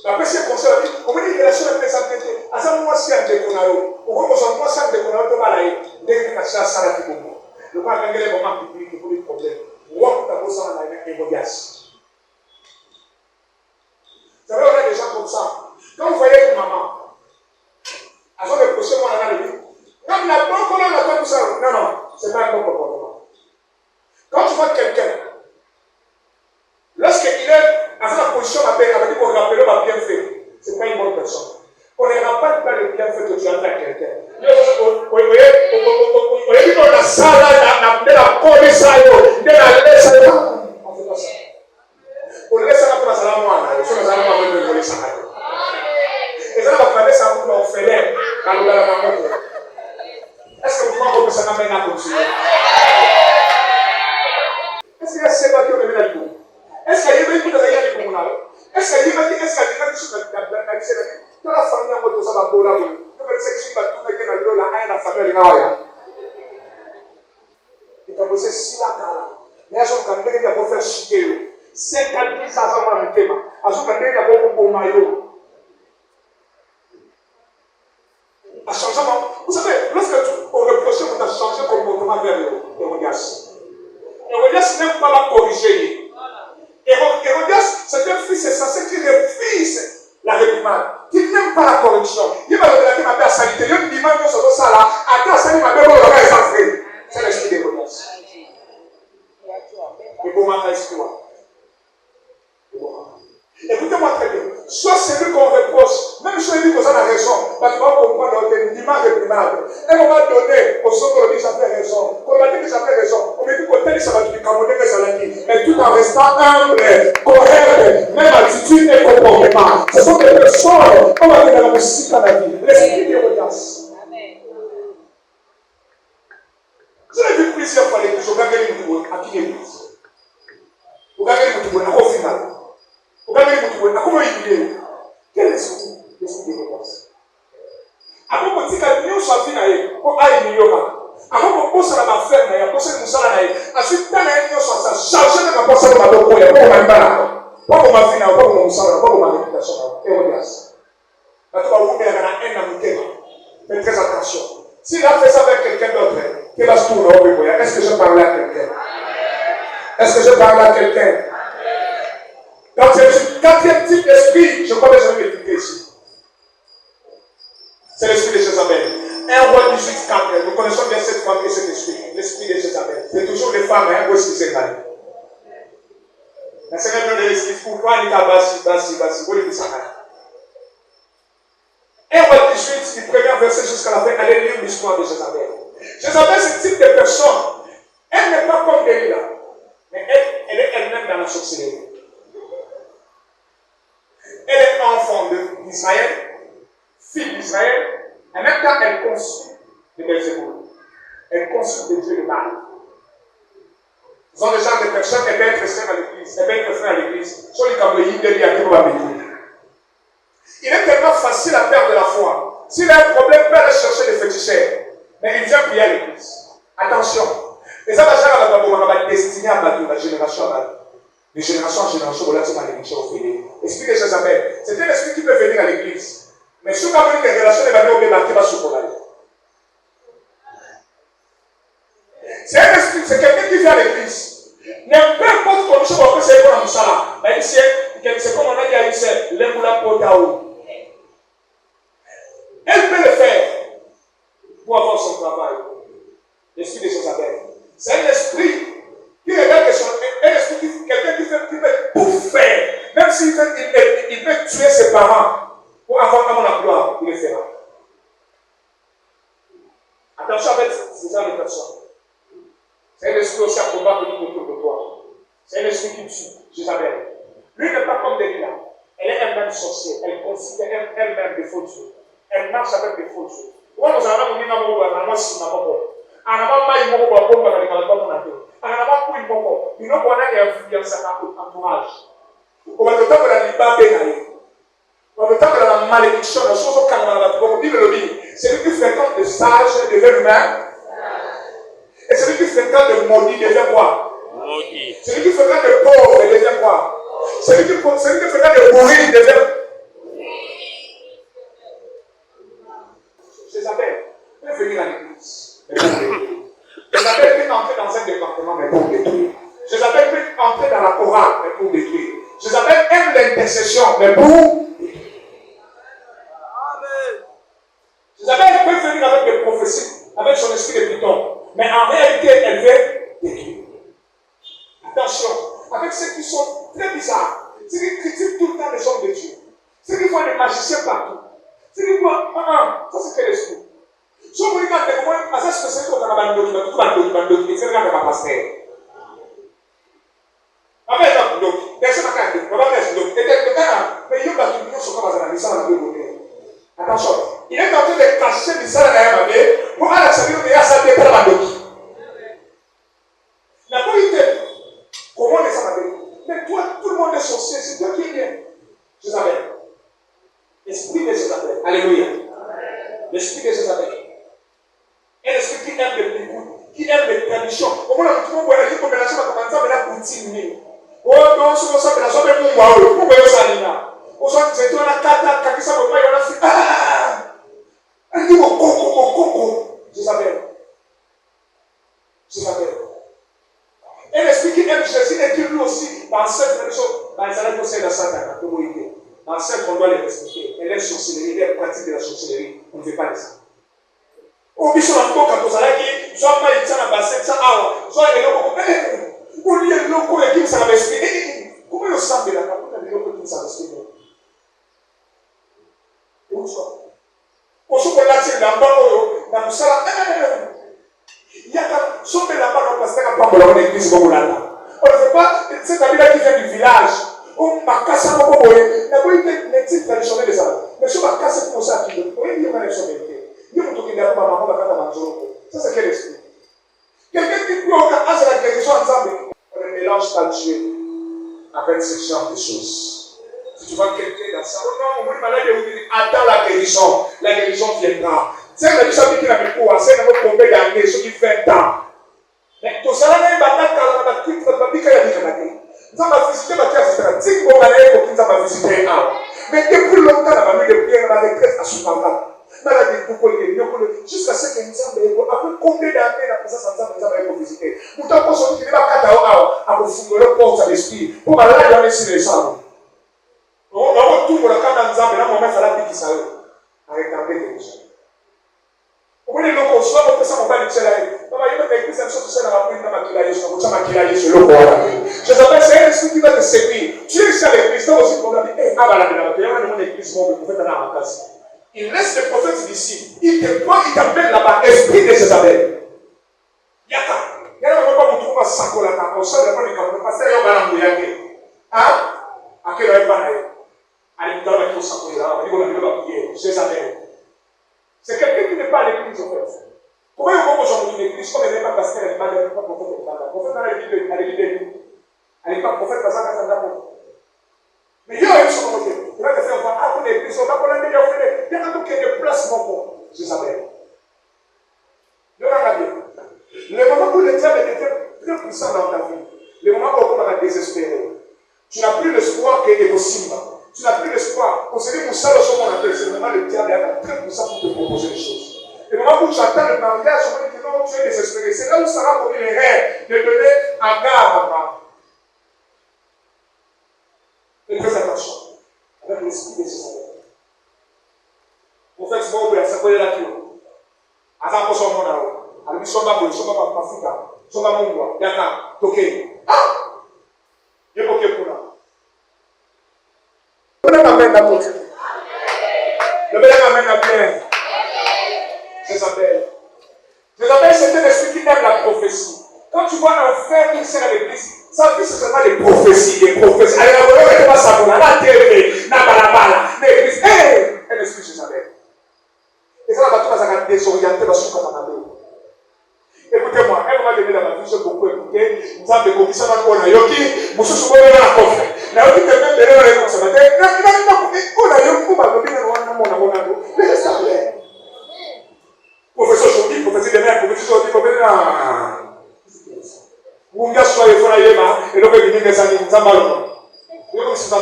[SPEAKER 1] Après, c'est conseil, on me dit que la chose est très santé. À ce moment-ci, il y a des conneries. Au moment où on s'en déconne, on va aller. Dès que la chose est santé, le pas de les moments publics pour les problèmes. Moi, tu as besoin d'un Hérodias. Vous savez, on a des gens comme ça. Quand vous voyez une maman, à son reprocher, moi, on a le dit. Non, il n'a pas encore la tout ça. Non, non, c'est pas un bon comportement. Quand tu vois quelqu'un, lorsqu'il est dans sa position, on dit qu'on rappelle ma bienfait. Ce n'est pas une bonne personne. On ne rappelle pas le bienfait que tu as fait à quelqu'un. On dit qu'on a ça là, on a la police, on a laissé ça. On ne fait pas ça. On laisse ça pour la salamane. On fait la salamane pour les salamane. Et ça va prendre ça pour l'orphelin. Est-ce que vous croyez que ça m'amène à continuer? Est-ce qu'il y a ces bâtiments qui ont la vie? Est-ce qu'il y a des gens qui ont la vie? Est-ce qu'il y a des gens qui ont la vie? Dans la famille, on va tous avoir beau là. Comme le sexe, il va tout mettre dans l'eau, la haine, la famille, les gars. Il va bosser si la cala. Mais à son camp, il va faire chier. 50 ans avant le thème. À son camp, il va faire un bon maillot. À changement. Vous savez, lorsque on reproche qu'on a changé comportement vers Hérodias. Hérodias n'aime pas la corriger. Hérodias, c'est un fils censé qui refuse la réprimande, qui n'aime pas la correction. Il va le dire qu'il m'a fait la salité. Il me demande soit celui qu'on reproche, même si on dit que ça a raison, parce qu'on va comprendre que l'image est primable. Et on va donner au second, on dit ça fait raison. Quand on dit que ça fait raison, on me dit que tel ça va du Camerounais que ça l'a dit. Mais tout en restant humble, correct, même attitude et comportement. Ce sont des personnes, on va dire dans la musique dans la vie. L'esprit de audace. Vous avez vu plusieurs fois l'église, vous regardez les moutons, à qui l'église? Vous regardez les moutons, à quoi au final? Vous regardez les moutons, à comment il est? Quel esprit? L'esprit de l'audace. À quoi on dit que nous sommes finés, on a une million. À quoi on pense à la ferme, à quoi on pense à la ensuite, tant que nous sommes chargés de la pensée de la doctrine, il y a pas de mal. Pas de ma finale, pas de mon salaire, pas de ma réputation. Et audace. Là, tu vas vous mettre un amitié. Faites très attention. S'il a fait ça avec quelqu'un d'autre, qui va se tourner au pays, est-ce que je parle à quelqu'un? Est-ce que je parle à quelqu'un? Quand c'est le quatrième type d'esprit, je crois que je vais l'expliquer ici. C'est l'esprit de Jézabel. 1 Roi 18, 4. Nous connaissons bien cette femme et cet esprit. L'esprit de Jézabel. C'est toujours les femmes, hein, où est-ce qu'ils s'égalent. La Seigneur de l'esprit, pourquoi il y a basi, où est-ce qu'il s'égalent? 1 Roi 18, du premier verset jusqu'à la fin, allez lire l'histoire de Jézabel. Jézabel, c'est ce type de personne. Elle n'est pas comme Delilah, mais elle est elle-même dans la sorcellerie. Elle est enfant d'Israël, fille d'Israël, en même temps, elle consulte de Belzéboul. Elle consulte des dieux de Baal. Ce sont des gens de personnes qui peuvent être frères à l'église, elles peuvent être frères à l'église. Sur les Camerounais, il est tellement facile à perdre la foi. S'il a un problème, il peut aller chercher des féticheurs. Mais il vient prier à l'église. Attention. Et ça va destiné à la génération à Batou. De génération en génération, on l'a dit à l'église au Félix. L'esprit de Jézabel, c'est un esprit qui peut venir à l'église. Mais si on a des relations, il va venir au débarquer, va se coller. C'est un esprit, c'est quelqu'un qui vient à l'église. Mais peu importe comment je vois que c'est pour un moussala. C'est comme on a dit à Issé, l'Emboula Potaou. Elle peut le faire pour avoir son travail. L'esprit de Jézabel. C'est un esprit qui regarde un esprit quelqu'un qui peut tout faire. Même s'il peut tuer ses parents pour avoir la gloire, il le fera. Attention avec ces genre de personnes. C'est un esprit aussi à combattre autour de toi. C'est un esprit qui tue, Jézabel. Lui n'est pas comme Delilah. Elle est elle-même sorcière. Elle considère elle-même des faux dieux. Elle marche avec des faux dieux. Nous avons dit la malédiction, celui qui fréquente des sages devient humain. Et celui qui fréquente de maudits devient quoi? Celui qui fréquente de pauvres devient quoi? Celui qui fréquente de bourris devient. Jézabel peut venir à l'église. Jézabel peut entrer dans un département, mais pour détruire. Jézabel peut entrer dans la chorale, mais pour détruire. Jézabel aime l'intercession, mais pour détruire. Jézabel peut venir avec des prophéties, avec son esprit de python, mais en réalité, elle veut détruire. Attention, avec ceux qui sont très bizarres, ceux qui critiquent tout le temps les hommes de Dieu, ceux qui voient des magiciens partout, ceux qui voient, ça c'est quel esprit? Si on regarde des moments, à ça c'est ce que on a documenté, c'est regarde ma pasteur. Avec un bloc, personne n'a qu'à dire, on va faire ce bloc, et quelqu'un, mais il y a pas tout le monde sur quoi ça va donner. Attention, il est en train de cacher les salariés à ma pour aller à sa vie, il y a sa vie pour la doki. La vérité, comment on est ça? Mais toi, tout le monde est sorcier, c'est toi qui es bien. Jézabel. L'esprit de Jézabel. Alléluia. L'esprit de Jézabel. Et l'esprit qui aime les dégoûts, qui aime les traditions. Comment on a tout le monde dit que la chose va commencer à la poutine. Oh non, ce qu'on s'appelle la chose de mon pourquoi ça là? On s'en dit, c'est toi la cata, qui ça va pas, il y en a fait. Ah! Elle dit, coco. Jézabel. Et l'esprit qui aime Jésus et qui lui aussi, dans cette tradition, dans les années conseils de Satan, dans cette on doit les respecter. Elle est sorcellerie, elle pratique de la sorcellerie. On ne fait pas de ça. Au bichon en tout cas, quand on a dit, soit pas il tient la bassette, ça a, soit il est là, ou lui est loco et qui ne s'en respecte. Comment il semble là, comment il est loco qui ne s'en respecte? bilamba oyo na mosala il y a sombe là-bas dans pasteur pas pour l'église comme là. On ne sait pas cette habitude qui vient du village. On m'a cassé un peu boy. La boy était l'église traditionnelle de ça. Mais je m'a cassé pour ça qui veut. Oui, il y a une sonneté. Il y a un truc qui n'a pas maman va faire manzo. Ça c'est quel esprit? Quelqu'un qui peut organiser la guérison ensemble. On ne mélange pas Dieu avec ce genre de choses. Si tu vois quelqu'un dans ça, non, on va malade attends la guérison viendra. C'est la mission qui n'a pas pu passer dans notre combien d'années, ceux qui 20 ans. Mais tout ça, là, il va pas la quitte, il va pas dire qu'il y a des gens. Ça va visiter ma classe, c'est un petit bon année pour qu'il va visiter un. Mais depuis longtemps, on a mis des prières dans la retraite à Soukamba. Jusqu'à ce que nous avons après combien d'années la présence ensemble nous avons visité. Nous avons sorti de la cata à vous foutre le porte à l'esprit pour aller dans les signes de sang. On va tout pour la cata ensemble, là, on va faire la pique qui s'arrête. Avec un peu de gens. Vous voulez le consoler, on peut s'en faire le challenge. Je s'appelle, c'est un esprit qui va te séduire. Tu es ici à l'église, tu as aussi le problème. Ah, bah, il y a une église, le prophète en a en place. Il laisse le prophète d'ici. Il te prend, il t'amène là-bas, esprit de Jézabel. Yaka. Il y a un moment où tu trouves un sac là-bas. On sort de la Cameroun, parce que là, on va l'embrouiller. Hein? À quelle heure il va aller? Allez, dans le sac là, on va prier. Jézabel. C'est quelqu'un qui n'est pas à l'église, en fait. Pourquoi il faut qu'on l'église? Comme elle n'est pas pasteur, elle n'est pas prophète. Le prophète à l'église, elle n'est pas prophète, parce qu'elle n'est pas prophète. Mais il y a une chose, il va te faire voir, ah, vous l'église, on va pas l'aider, il y a un truc qui est de placement pour Jézabel. Le moment où le diable était très puissant dans ta vie, le moment où on va désespérer, tu n'as plus l'espoir qu'il est possible. Tu n'as plus l'espoir. On se dit, Moussa, on appelle, c'est le moment où le diable est très puissant pour te proposer des choses. Le moment où tu attends le mariage, on dit que non, tu es désespéré. C'est là où Sarah a commis les rêves de donner Agar à Abraham. Et fais attention avec l'esprit de Jézabel. En fait, c'est moi, ça peut être là qui est. Attends, pour son monde là. Alors, ils sont pas beaux, ils sont pas Africains. Ils sont pas mongois. Il y a un toqué. Ah! Il y a un toqué pour là. Le bel amène la porte. Le bel amène la pierre. Jézabel. Jézabel, c'est un esprit qui aime la prophétie. Quand tu vois un frère qui sert à l'église, ça veut dire que c'est des prophéties, Allez, la voleur n'est pas ça, la TV, la balabala, l'église. Un esprit Jézabel. Et ça, la bataille va se désorienter dans son canapé. Écoutez-moi, elle m'a donné la vie, j'ai beaucoup écouté. Nous avons des commissions dans le Yoki, nous sommes dans la coffre. La Yoki est même derrière les consommateurs. On a eu un coup, mais laisse ça plaire. Professeur Choki, professeur de mer, professeur Choki, professeur. Vous me dites, soyez foyer, et donc, il dit que ça n'est pas mal. Vous voyez comme c'est ça,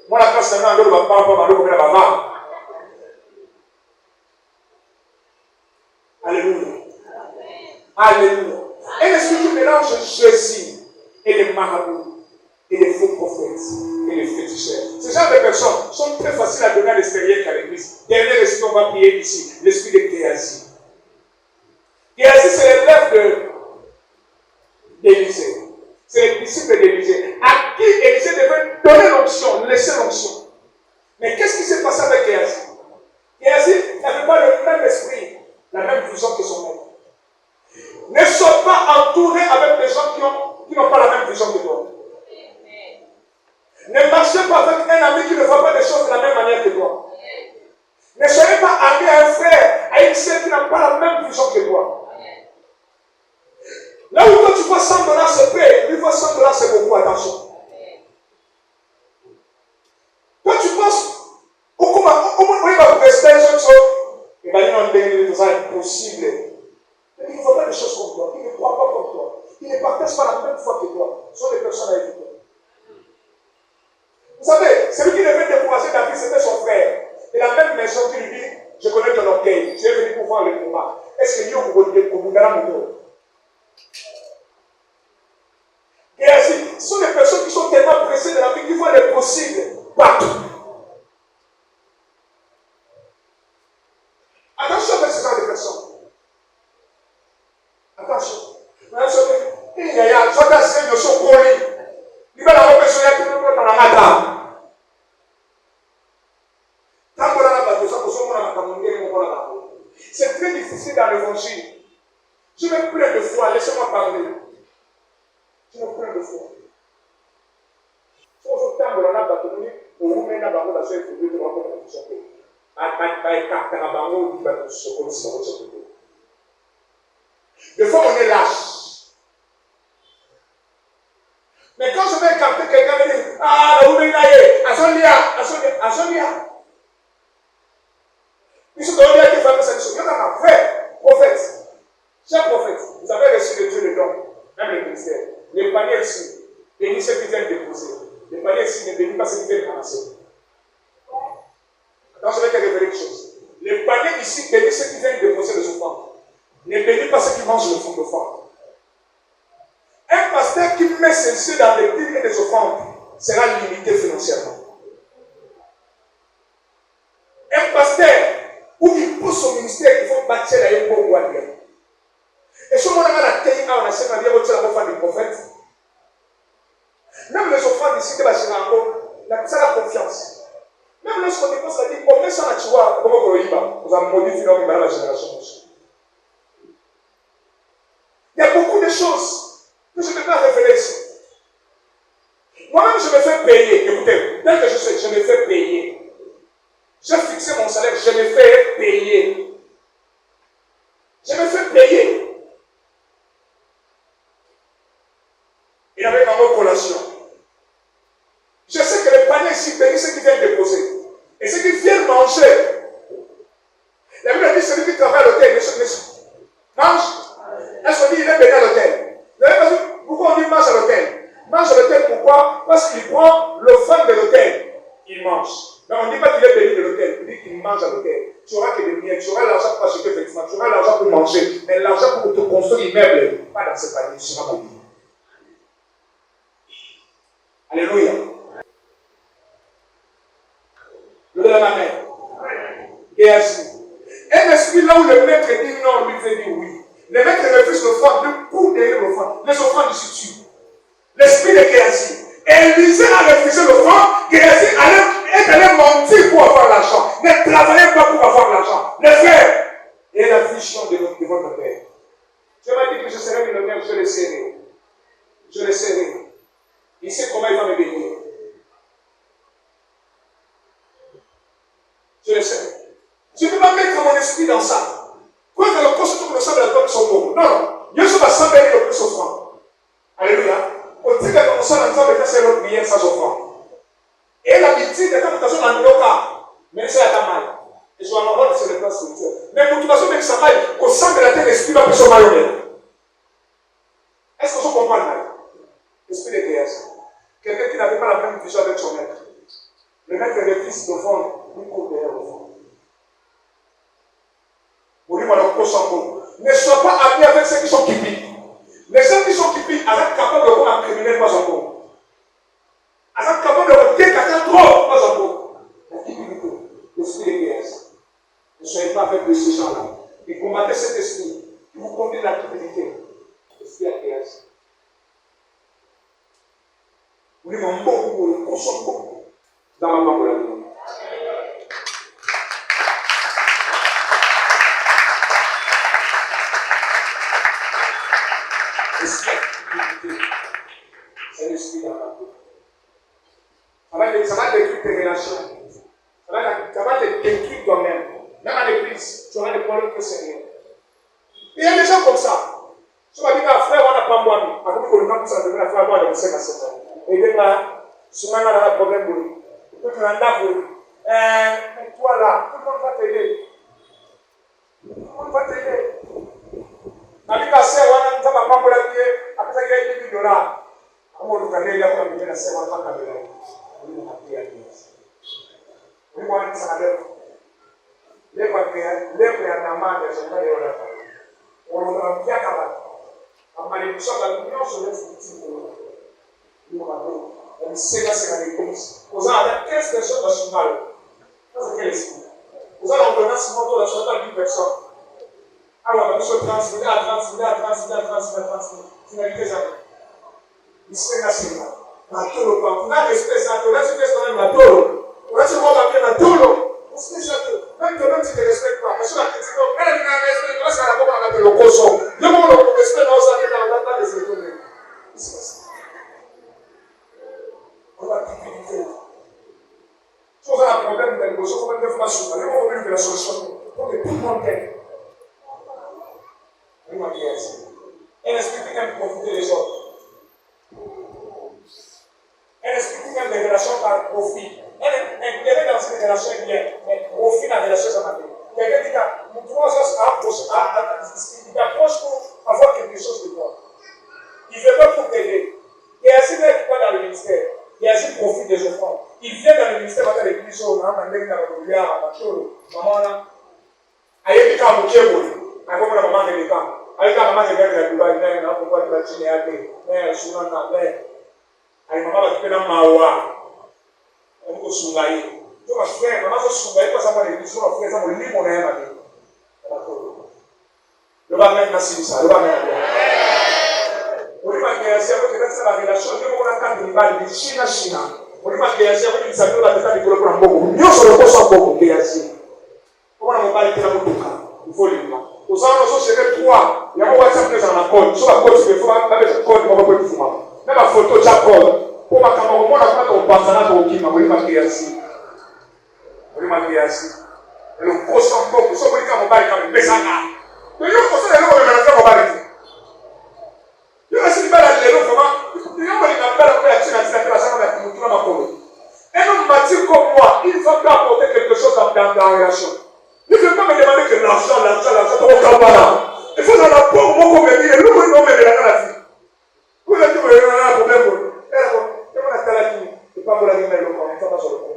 [SPEAKER 1] moi, la classe, c'est un peu de ma part, ma loco, ma maman. Alléluia. Alléluia. Et l'esprit qui mélange Jésus et les marabouts, et les faux prophètes, et les féticheurs. Ces genre de personnes sont très faciles à donner à l'extérieur qu'à l'église. Dernier esprit, on va prier ici, l'esprit de Géasi. Géasi, c'est l'élève d'Élisée. C'est le disciple d'Élisée. À qui Élisée devait donner l'onction, laisser l'onction. Mais qu'est-ce qui s'est passé avec Géasi? Géasi n'avait pas le même esprit, la même vision que son maître. Ne sois pas entouré avec des gens qui n'ont pas la même vision que toi. Ne marchez pas avec un ami qui ne voit pas les choses de la même manière que toi. Ne soyez pas ami à un frère, à une sœur qui n'a pas la même vision que toi. Là où toi tu vois 100 $, c'est peu, lui voit 100 $, c'est beaucoup, attention. Toi tu penses, au moins, il va rester une chose, il va dire non, c'est impossible. Il ne voit pas des choses comme toi, il ne croit pas comme toi, il ne partage pas la même foi que toi. Ce sont des personnes à éviter. Vous savez, celui qui devait décourager David, c'était son frère. Et la même maison qui lui dit, je connais ton orgueil, tu es venu pour voir le combat. Est-ce que Dieu vous dit mon dos? Et ainsi, ce sont des personnes qui sont tellement pressées de la vie qu'ils voient les possibles partout. Attention avec ce genre de personnes. Attention. Il y a un soldat de son colis. Il va la repêcher tout le monde dans la matin. Tant qu'on a la bataille, ça peut se faire dans la difficulté dans l'évangile. Je me plains de foi, laissez-moi parler. Je me plains de foi. Faut que je la bâtonne, ou vous mettez la banque dans ce que vous devez avoir comme ça. Des fois, on est lâche. Mais quand je vais capter quelqu'un, je dis, ah, vous venez là, Asonia. Puisque on a été fait cette chose, il y a un vrai prophète. Cher prophète, vous avez reçu de Dieu le don, même le ministère. Les paniers ici, bénis ceux qui viennent déposer. Les paniers ici ne bénissent pas ceux qui viennent ramasser. Donc, je vais te révéler une chose. Les paniers ici bénissent ceux qui viennent déposer les offrandes. Ne bénissent pas ceux qui mangent le fond d'offrande. Un pasteur qui met ses yeux dans les dîmes et des offrandes sera limité financièrement. Un pasteur où il pousse son ministère, il faut bâtir la yépo ou à bien. Et ce moment-là, on a taillé à la scène, on a dit, on a fait des prophètes. Même les offrandes ici, il y a la confiance. Même lorsqu'on dépense, on a dit, combien ça tu vois, comment on y va? Vous avez modifié la génération. Il y a beaucoup de choses que je ne peux pas révéler ici. Moi-même, je me fais payer. Écoutez, tel que je suis, je me fais payer. J'ai fixé mon salaire, je me fais payer. Je me fais payer. Et avec ma relation. Je sais que les paniers ici bénissent ceux qui viennent déposer. Et ceux qui viennent manger. La Bible dit celui qui travaille à l'hôtel, mange. Est-ce qu'on dit qu'il est béni à l'hôtel? Pourquoi on dit mange à l'hôtel? Mange à l'hôtel, pourquoi? Parce qu'il prend l'offrande de l'hôtel. Il mange. Mais on ne dit pas qu'il est béni de l'hôtel. On dit qu'il mange à l'hôtel. Tu auras que des miettes, tu auras l'argent pour acheter vêtements, tu auras l'argent pour manger. Mais l'argent pour te construire l'immeuble, pas dans ce panier, tu seras béni. Alléluia. Le de la main. Et ainsi. Un esprit là où le maître dit non, lui fait dire oui. Le maître refuse l'offrande, le coup derrière l'offrande. Les offrandes ici tuent. L'esprit de Géasi. Et Élisée a refusé l'offrande. Géasi est allé mentir pour avoir l'argent. Ne travaillez pas pour avoir l'argent. Le faire. Et la vision de votre père. Je m'a dit que je serai millionnaire, je le serai. Je le serai. Il sait comment il va me bénir. Je le sais. Je ne peux pas mettre mon esprit dans ça. Quoi que le concept que nous sommes dans son monde. Non, non. Dieu se va s'embêter le plus offrant. Alléluia. Au titre que nous sommes en train de faire notre prière sans offrant. Et l'habitude, quand nous sommes en local, même si elle a mal. Et je vais en avoir sur le plan spirituel. Mais pour toute façon, même ça mal, qu'au sein de la terre, l'esprit va plus se malhonnête. Est-ce que je comprends mal? L'esprit de création. Quelqu'un qui n'avait pas la même vision avec son maître. Le maître est le fils d'offrande, lui court derrière l'offrande. Ne sois pas ami avec ceux qui sont kipi. Les gens qui sont kipi, ils sont capables de voir un criminel pas en bon. Ils sont capables de voir quelqu'un trop pas en bon. La kipilité, l'esprit de guerre. Ne soyez pas avec ces gens-là. Et combattez cet esprit qui vous conduit à la kipilité. L'esprit de guerre. Vous dites, mon bon, vous consommez beaucoup. Dans ma banque de la vie. C'est l'esprit d'Abraham. Ça va détruire tes relations. Ça va te détruire toi-même. Même à l'église, tu auras des problèmes que Seigneur. Il y a des gens comme ça. Tu vas dire à frère, on n'a pas moi. À côté de nous, ça devrait faire moi de 5 à 7 ans. Et là, souvent, on a un problème pour lui. Tu peux prendre un pour lui. Mais toi là, tout le monde va t'aider. Tout le monde va t'aider. Avec la sœur, on a pas pour la vie. Après ça, il y a $10 000. Comment on peut aller à la sœur, on va pas aller. On va prier à Dieu. On va aller à l'œuvre. L'œuvre est en amant des gens de l'œuvre. On va bien abattre. En malédiction, la lumière se laisse petit pour nous. On sait que c'est la réponse. Aux gens avec 15 personnes nationales. Ça, c'est quel esprit? Aux gens, on donne un sinon la chose à 10 personnes. Alors, on se transmet à transmettre. Finalité jamais. Il serait national. Na tolo pa. Na respect ça. On a fait ça même na tolo. On a fait moi bien na tolo. On se fait ça. Même même tu ne respectes pas. Parce que la critique, elle n'a pas respecté, parce qu'elle a pas le coso. Je m'en le respect dans sa vie, dans la table de ce qu'on est. On va t'écouter. Si on a un problème de négociation, il faut mettre la solution. Il faut mettre la solution. Pour que tout le monde t'aime. Un esprit qui aime profiter des autres. Un esprit qui aime des relations par profit. Elle est dans une relation bien, mais profit dans la relation, ça m'a dit. Quelqu'un dit, nous trois ans, il approche pour avoir quelque chose de toi. Il ne veut pas pour t'aider. Il est assis n'est pas dans le ministère. Il est assis profite des offrandes. Il vient dans le ministère, dans l'église, on a un mec dans le brouillard, maman là. Aïe, il y a un bouquet pour lui. Aïe, il y a un maman qui est là. Aïe, il y a un maman qui est là, il y a un pourquoi tu vas tirer à terre. Mais, souvent, dans l'air. Aïe, maman va te faire un mawa. On va se sougailler. Tu vas faire, maman va se sougailler, parce que ça va l'église, on va faire ça, on va lire mon air, ma vie. Le va mettre Nassim ça, le va mettre. On va dire, c'est avec la relation, on va faire des balles de China. On va dire, c'est avec les amis, on va faire des colloques pour un beaucoup. Nous, on se repose en beaucoup, on va parler de la boutique. Il faut le dire. Aux gens, on se fait trois. Il y a un WhatsApp dans la code. Sur la code, tu peux faire avec la code, on va pas le faire. Même la photo, tu as code. Pour ma caméra, on va faire ton partenaire au Kim, on va dire ainsi. On va dire ainsi. Et le poste en beaucoup, ça, on va dire qu'on va dire qu'on va dire. Mais nous, on se fait qu'on va dire qu'on va dire. Nous, on se fait qu'on va dire qu'on va dire. Nous, on va dire qu'on va dire. Un homme mature comme moi, il va apporter quelque chose dans la relation. Il ne peut pas me demander que l'argent, tu ne vas pas là. Il faut en avoir pour moi comme il est, nous, on met la vie. Vous avez dit, vous avez un problème. Et là, on a fait la vie. Il ne pas vous la dire, mais il ne faut pas sur le coup.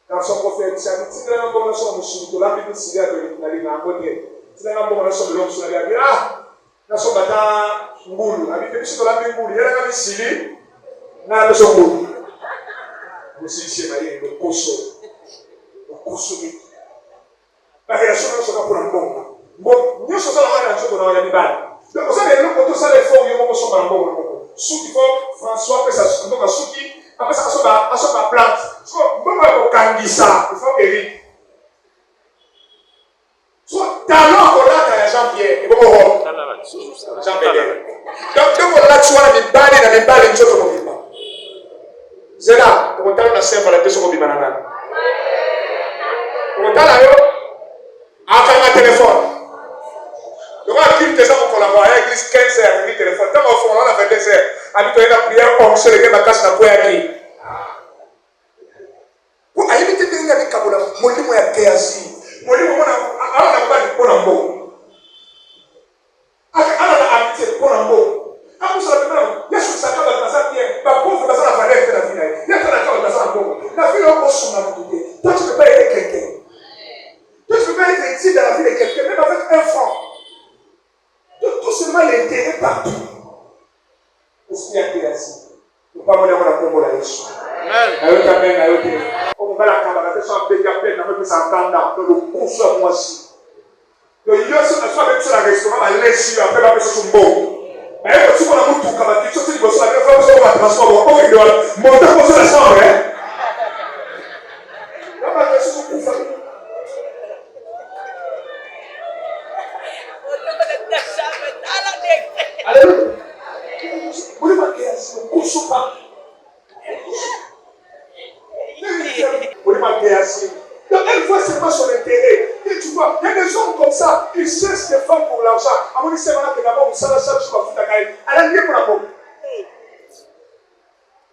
[SPEAKER 1] Dans son prophète, si vous avez une bonne relation de Chine, la Bible s'il y a de l'aller dans la côté. Si vous avez une bonne relation de l'homme, sur la vie, ah, dans son bâtard, Mboulou. La Bible dit, la Bible, il y a la vie civile, dans la maison Mboulou. Vous savez, le coso. Le coso. La relation ne sera pas pour un bon. Bon, nous sommes dans la relation pour la vie. Donc, vous savez, nous, quand on s'en est fort, nous sommes dans le bon. Sous qui faut, François, après ça, donc, sous qui, après ça, on va plante. Soit, bon, on va candidat, il faut Eric. Soit, talent, on a Jean-Pierre, et bon, Jean-Pierre. Donc, on a tu vois, les balles, les choses comme ça. C'est là, on t'a la serre à la personne qui m'a dit. On t'a là, après un téléphone. Donc, on a dit que ça, on collabore avec l'église 15h, avec le téléphone. Tant qu'on fait, on a fait 2 heures. Avec une prière, on se lève, on casse la poêle qui. Pour aller vite, il y a des cabola. Mon livre est kéasi. Mon livre, on a pas de bon en beau. On a habité bon en beau. Après ça, il y a ce que ça va dans sa pierre. Ma pauvre, dans sa valeur, c'est la vie. Il y a ça dans sa pauvre. La vie, on se souvient de tout. Toi, tu ne peux pas aider quelqu'un. Toi, tu ne peux pas être utile dans la vie de quelqu'un, même avec un franc. Tout ce mal l'intérêt partout. Est-ce qu'il y a des assis? Il ne faut pas me dire qu'on a combo la Yesu. On va la caméra, on va faire un peu ça entendre. Le coup sur moi aussi. Le lieu, c'est même sur le restaurant, on va laisser, après, on va faire son bon. Mais quand tu vois la mouture, quand tu vas dire que tu vas faire un transport, on va monter pour la chambre. On va faire son coup. Alléluia. Vous voulez marquer ainsi, le coup sur pas. Vous voulez marquer ainsi. Donc, elle voit seulement son intérêt. Et tu vois, il y a des hommes comme ça, ils cherchent des femmes pour l'argent. À mon avis, c'est maintenant que d'abord, vous savez, chaque jour, vous avez à la ligne pour la pomme.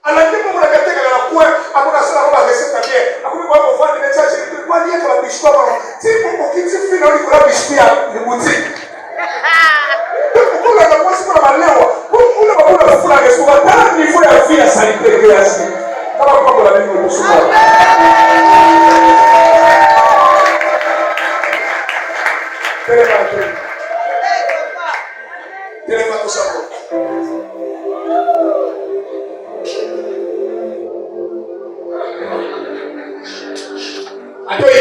[SPEAKER 1] À la ligne pour la gâter, à la pointe, à mon avis, on va rester ta bière. À mon avis, on va faire des métiers, je ne peux pas lire que la biche pas. Si pour qui tu finis, on va la biche à la boutique. Pourquoi la moi, c'est pour la malheur? Pourquoi la foule à restaurant? Dans le niveau de la vie, la sanité, la création. Ça va pas pour la vie, nous sommes. Téléphone tout ça.